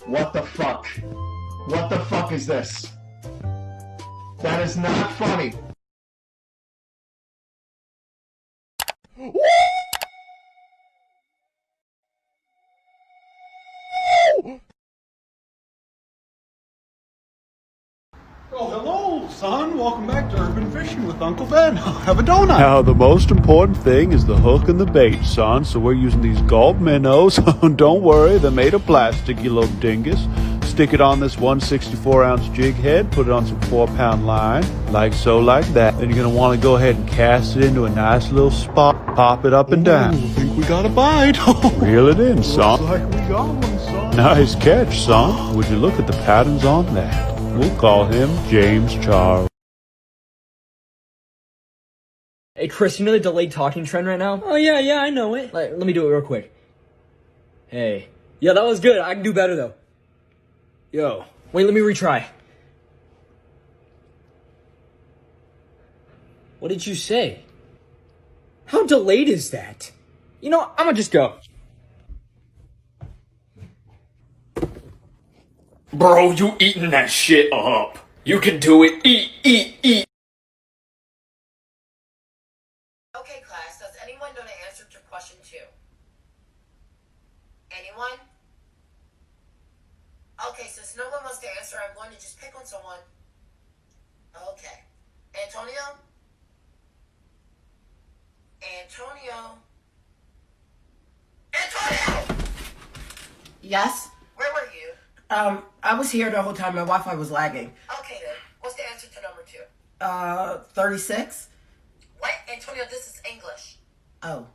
What the fuck? What the fuck is this? That is not funny. Oh, hello, son. Welcome back to Urban Fishing with Uncle Ben. Have a donut. Now, the most important thing is the hook and the bait, son. So we're using these gulp minnows. Don't worry, they're made of plastic, you little dingus. Stick it on this 164-ounce jig head, put it on some 4-pound line, like so, like that. Then you're going to want to go ahead and cast it into a nice little spot. Pop it up and down. I think we got a bite. Reel it in, son. Looks like we got one, son. Nice catch, son. Would you look at the patterns on that? We'll call him James Charles. Hey, Chris, you know the delayed talking trend right now? Oh, yeah, I know it. Let me do it real quick. Hey. Yeah, that was good. I can do better, though. Yo. Wait, let me retry. What did you say? How delayed is that? You know, I'm gonna just go. Bro, you eating that shit up. You can do it. Eat. Okay, class, does anyone know the answer to question 2? Anyone? Okay, since no one wants to answer, I'm going to just pick on someone. Okay. Antonio? Antonio! Yes? Where were you? I was here the whole time. My Wi-Fi was lagging. Okay then. What's the answer to number 2? 36? What? Antonio, this is English. Oh.